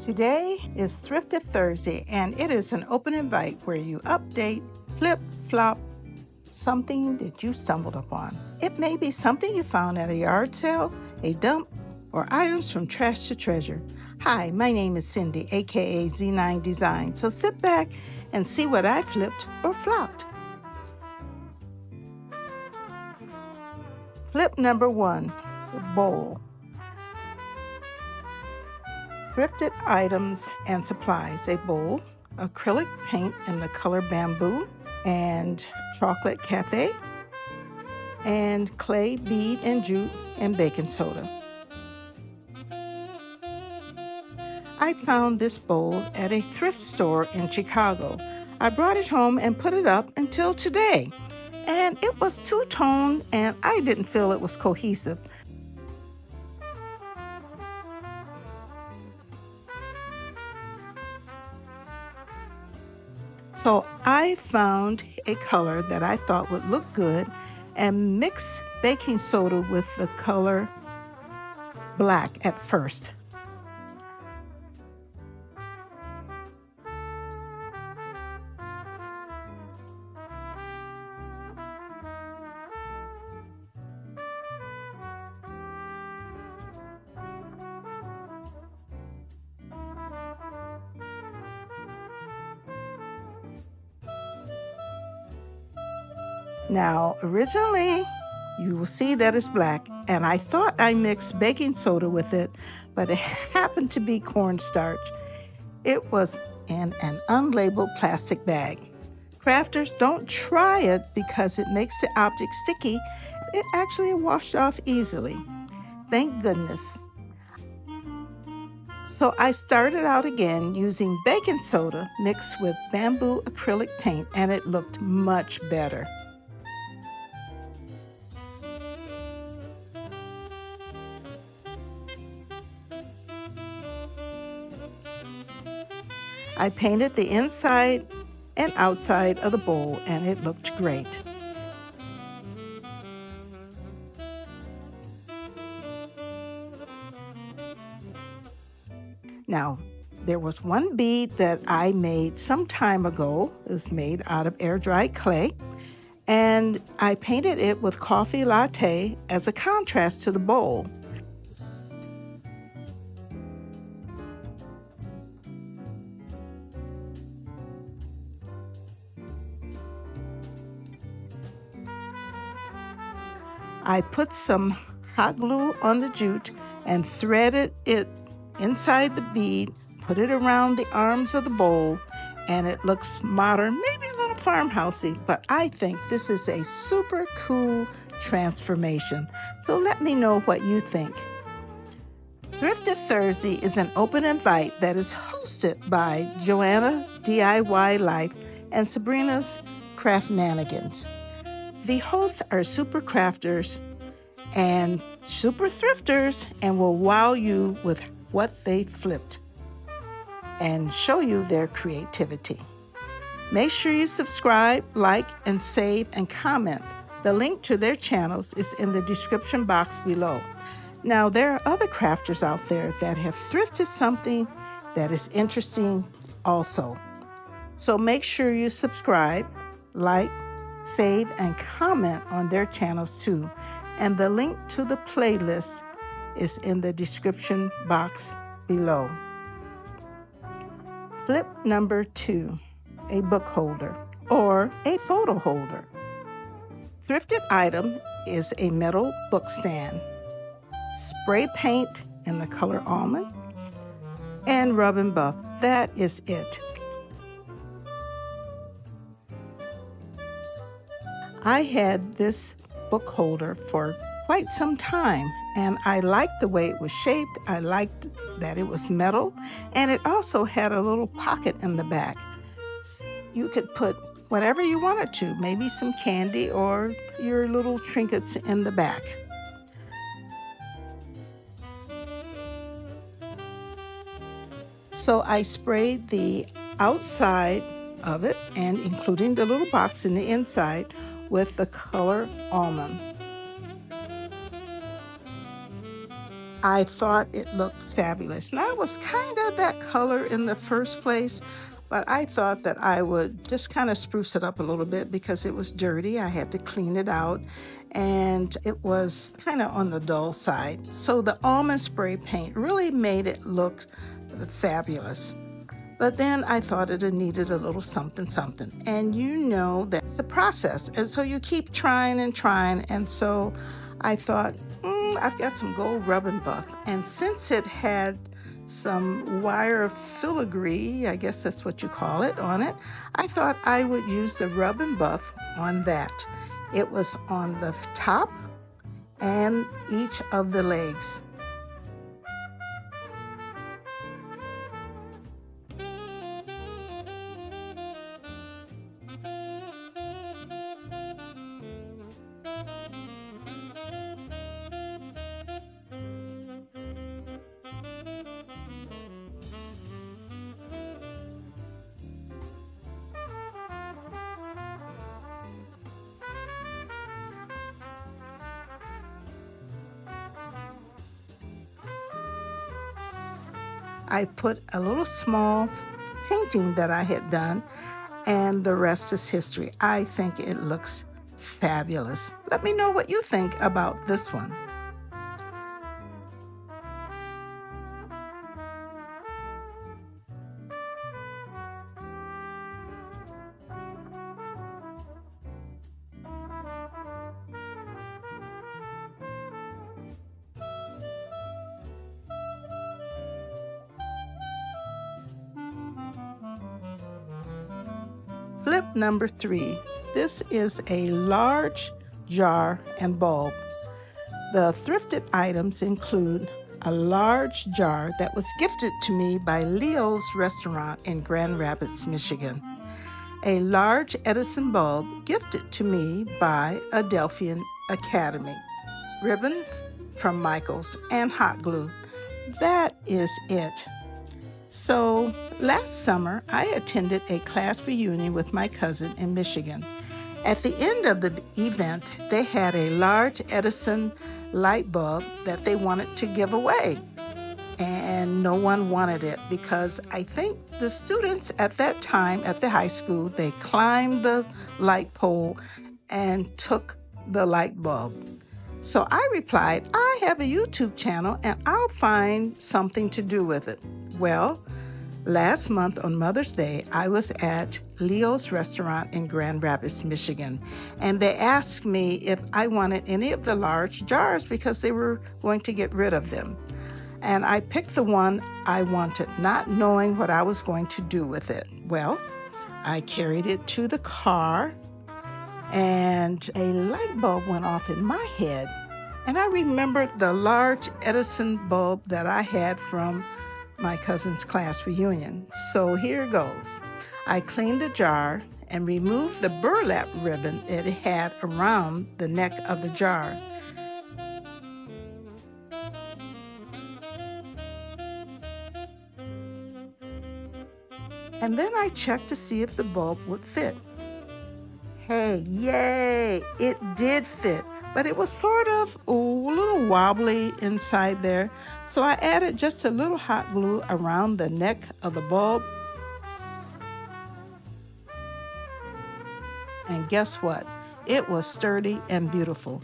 Today is Thrifted Thursday, and it is an open invite where you update, flip, flop, something that you stumbled upon. It may be something you found at a yard sale, a dump, or items from trash to treasure. Hi, my name is Cindy, aka Z9designs. So sit back and see what I flipped or flopped. Flip number 1, the bowl. Thrifted items and supplies: a bowl, acrylic paint in the color bamboo and chocolate cafe, and clay bead and jute and baking soda. I found this bowl at a thrift store in Chicago. I brought it home and put it up until today, and it was two-tone and I didn't feel it was cohesive. So I found a color that I thought would look good and mixed baking soda with the color black at first. Now, originally, you will see that it's black, and I thought I mixed baking soda with it, but it happened to be cornstarch. It was in an unlabeled plastic bag. Crafters, don't try it because it makes the object sticky. It actually washed off easily. Thank goodness. So I started out again using baking soda mixed with bamboo acrylic paint, and it looked much better. I painted the inside and outside of the bowl, and it looked great. Now, there was one bead that I made some time ago. It was made out of air-dried clay, and I painted it with coffee latte as a contrast to the bowl. I put some hot glue on the jute and threaded it inside the bead, put it around the arms of the bowl, and it looks modern, maybe a little farmhousey, but I think this is a super cool transformation. So let me know what you think. Thrifted Thursday is an open invite that is hosted by Joanna DIY Life and Sabrina's Craft Nanigans. The hosts are super crafters and super thrifters and will wow you with what they flipped and show you their creativity. Make sure you subscribe, like, and save and comment. The link to their channels is in the description box below. Now, there are other crafters out there that have thrifted something that is interesting also. So make sure you subscribe, like, save, and comment on their channels too. And the link to the playlist is in the description box below. Flip number 2, a book holder or a photo holder. Thrifted item is a metal book stand, spray paint in the color almond, and rub and buff. That is it. I had this book holder for quite some time, and I liked the way it was shaped. I liked that it was metal, and it also had a little pocket in the back. You could put whatever you wanted to, maybe some candy or your little trinkets in the back. So I sprayed the outside of it, and including the little box in the inside, with the color almond. I thought it looked fabulous. Now, it was kind of that color in the first place, but I thought that I would just kind of spruce it up a little bit because it was dirty. I had to clean it out, and it was kind of on the dull side. So the almond spray paint really made it look fabulous. But then I thought it needed a little something, something. And you know that's the process. And so you keep trying and trying. And so I thought, I've got some gold rub and buff. And since it had some wire filigree, I guess that's what you call it, on it, I thought I would use the rub and buff on that. It was on the top and each of the legs. I put a little small painting that I had done, and the rest is history. I think it looks fabulous. Let me know what you think about this one. Flip number 3. This is a large jar and bulb. The thrifted items include a large jar that was gifted to me by Leo's restaurant in Grand Rapids, Michigan. A large Edison bulb gifted to me by Adelphian Academy. Ribbon from Michaels and hot glue. That is it. So last summer, I attended a class reunion with my cousin in Michigan. At the end of the event, they had a large Edison light bulb that they wanted to give away. And no one wanted it because I think the students at that time at the high school, they climbed the light pole and took the light bulb. So I replied, I have a YouTube channel and I'll find something to do with it. Well, last month on Mother's Day, I was at Leo's restaurant in Grand Rapids, Michigan, and they asked me if I wanted any of the large jars because they were going to get rid of them. And I picked the one I wanted, not knowing what I was going to do with it. Well, I carried it to the car, and a light bulb went off in my head. And I remembered the large Edison bulb that I had from my cousin's class reunion. So here goes. I cleaned the jar and removed the burlap ribbon it had around the neck of the jar. And then I checked to see if the bulb would fit. Hey, yay! It did fit, but it was sort of a little wobbly inside there. So I added just a little hot glue around the neck of the bulb. And guess what? It was sturdy and beautiful.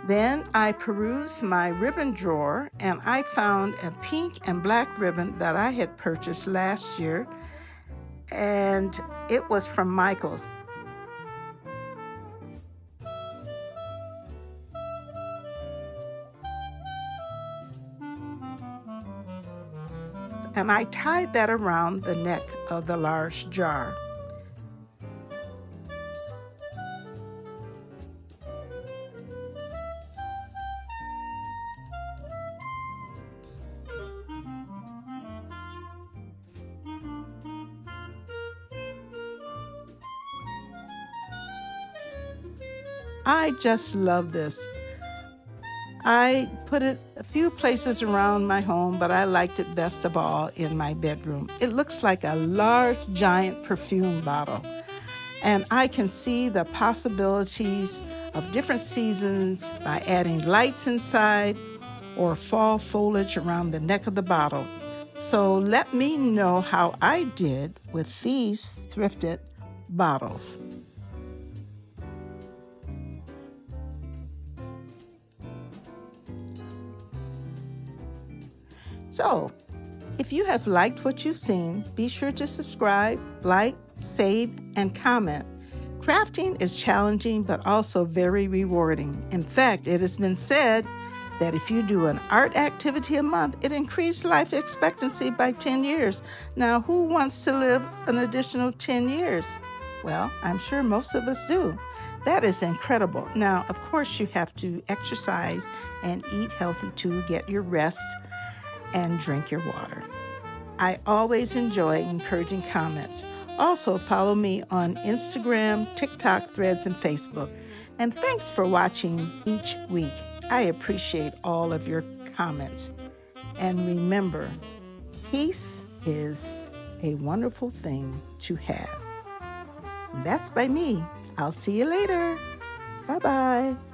Then I perused my ribbon drawer and I found a pink and black ribbon that I had purchased last year, and it was from Michaels. And I tied that around the neck of the large jar. I just love this. I put it a few places around my home, but I liked it best of all in my bedroom. It looks like a large, giant perfume bottle. And I can see the possibilities of different seasons by adding lights inside or fall foliage around the neck of the bottle. So let me know how I did with these thrifted bottles. So, if you have liked what you've seen, be sure to subscribe, like, save, and comment. Crafting is challenging but also very rewarding. In fact, it has been said that if you do an art activity a month, it increases life expectancy by 10 years. Now, who wants to live an additional 10 years? Well, I'm sure most of us do. That is incredible. Now, of course, you have to exercise and eat healthy to get your rest and drink your water. I always enjoy encouraging comments. Also, follow me on Instagram, TikTok, Threads, and Facebook. And thanks for watching each week. I appreciate all of your comments. And remember, peace is a wonderful thing to have. That's by me. I'll see you later. Bye-bye.